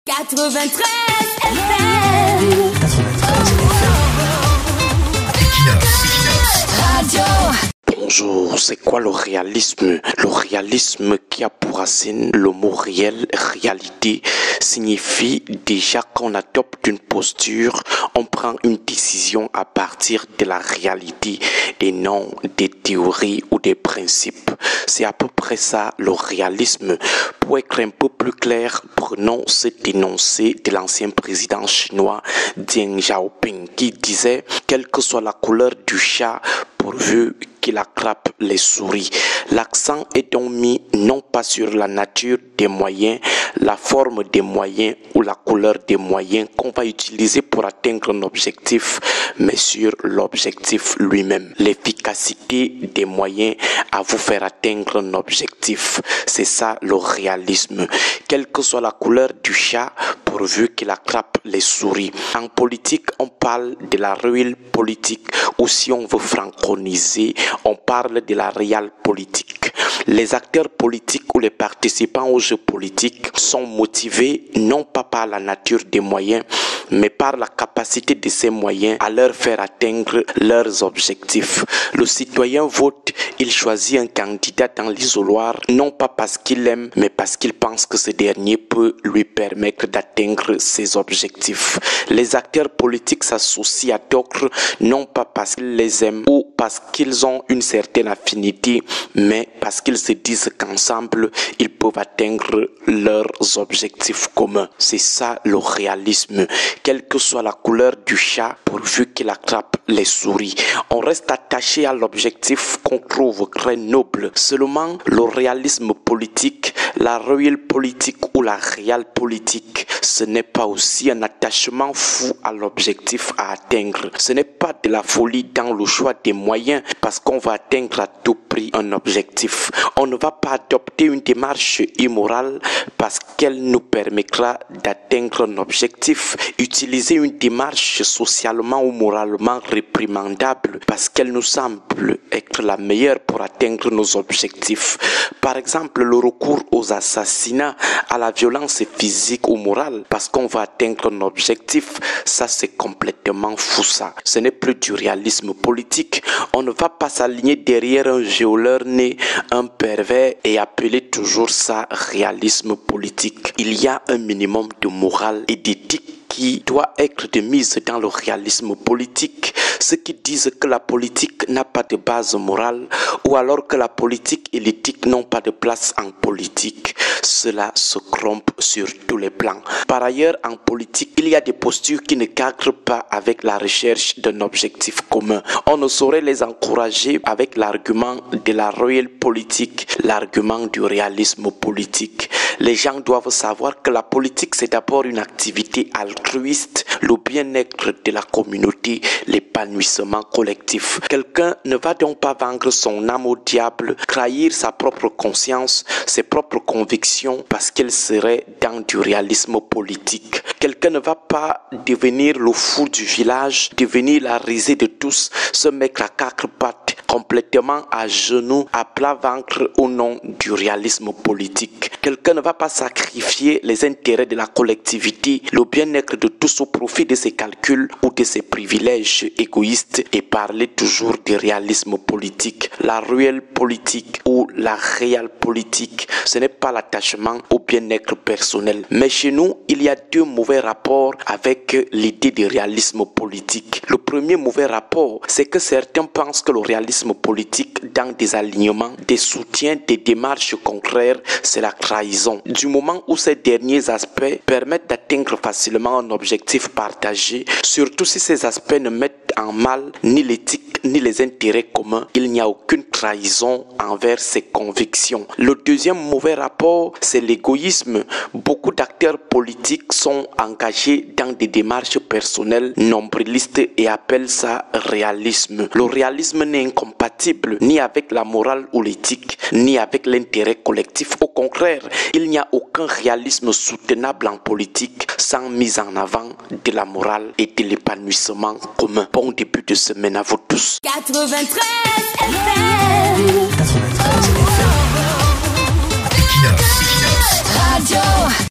93 FM. 93 Radio. Bonjour, c'est quoi le réalisme? Le réalisme qui a pour racine le mot réel, réalité, signifie déjà qu'on adopte une posture, on prend une décision à partir de la réalité et non des théories ou des principes. C'est à peu près ça le réalisme. Pour être un peu plus clair, prenons cet énoncé de l'ancien président chinois Deng Xiaoping qui disait « Quelle que soit la couleur du chat, pourvu qu'il attrape les souris ». L'accent est donc mis non pas sur la nature des moyens, la forme des moyens ou la couleur des moyens qu'on va utiliser pour atteindre un objectif, mais sur l'objectif lui-même. L'efficacité des moyens à vous faire atteindre un objectif, c'est ça le réalisme. Quelle que soit la couleur du chat, pourvu qu'il attrape les souris. En politique, on parle de la réelle politique, ou si on veut franconiser, on parle de la réelle politique. Les acteurs politiques ou les participants aux jeux politiques sont motivés non pas par la nature des moyens, mais par la capacité de ces moyens à leur faire atteindre leurs objectifs. Le citoyen vote, il choisit un candidat dans l'isoloir, non pas parce qu'il aime, mais parce qu'il pense que ce dernier peut lui permettre d'atteindre ses objectifs. Les acteurs politiques s'associent à d'autres, non pas parce qu'ils les aiment ou parce qu'ils ont une certaine affinité, mais parce qu'ils se disent qu'ensemble, ils peuvent atteindre leurs objectifs communs. C'est ça le réalisme. Quelle que soit la couleur du chat, pourvu qu'il attrape les souris. On reste attaché à l'objectif qu'on trouve très noble. Seulement, le réalisme politique, la réelle politique ou la réelle politique, ce n'est pas aussi un attachement fou à l'objectif à atteindre. Ce n'est pas de la folie dans le choix des moyens parce qu'on va atteindre à tout prix un objectif. On ne va pas adopter une démarche immorale parce qu'elle nous permettra d'atteindre un objectif. Utiliser une démarche socialement ou moralement réprimandable parce qu'elle nous semble être la meilleure pour atteindre nos objectifs. Par exemple, le recours aux assassinats, à la violence physique ou morale parce qu'on va atteindre un objectif, ça c'est complètement fou ça. Ce n'est plus du réalisme politique. On ne va pas s'aligner derrière un violeur né, un pervers et appeler toujours ça réalisme politique. Il y a un minimum de morale et d'éthique qui doit être de mise dans le réalisme politique. Ceux qui disent que la politique n'a pas de base morale ou alors que la politique et l'éthique n'ont pas de place en politique, cela se trompe sur tous les plans. Par ailleurs, en politique, il y a des postures qui ne cadrent pas avec la recherche d'un objectif commun. On ne saurait les encourager avec l'argument de la réelle politique, l'argument du réalisme politique. Les gens doivent savoir que la politique, c'est d'abord une activité altruiste, le bien-être de la communauté, l'épanouissement collectif. Quelqu'un ne va donc pas vendre son âme au diable, trahir sa propre conscience, ses propres convictions parce qu'elle serait dans du réalisme politique. Quelqu'un ne va pas devenir le fou du village, devenir la risée de tous, se mettre à quatre pattes, complètement à genoux, à plat ventre au nom du réalisme politique. Quelqu'un ne va pas sacrifier les intérêts de la collectivité, le bien-être de tous au profit de ses calculs ou de ses privilèges égoïstes et parler toujours du réalisme politique. La réelle politique ou la réelle politique, ce n'est pas l'attachement au bien-être personnel. Mais chez nous, il y a deux mauvais rapports avec l'idée de réalisme politique. Le premier mauvais rapport, c'est que certains pensent que le réalisme politique, dans des alignements, des soutiens, des démarches contraires, c'est la trahison. Du moment où ces derniers aspects permettent d'atteindre facilement un objectif partagé, surtout si ces aspects ne mettent en mal ni l'éthique ni les intérêts communs, il n'y a aucune trahison envers ses convictions. Le deuxième mauvais rapport, c'est l'égoïsme. Beaucoup d'acteurs politiques sont engagés dans des démarches personnelles nombrilistes et appellent ça réalisme. Le réalisme n'est incompatible ni avec la morale ou l'éthique, ni avec l'intérêt collectif. Au contraire, il n'y a aucun réalisme soutenable en politique sans mise en avant de la morale et de l'épanouissement commun. Bon début de semaine à vous tous. 93 FM. 93 FM. Radio.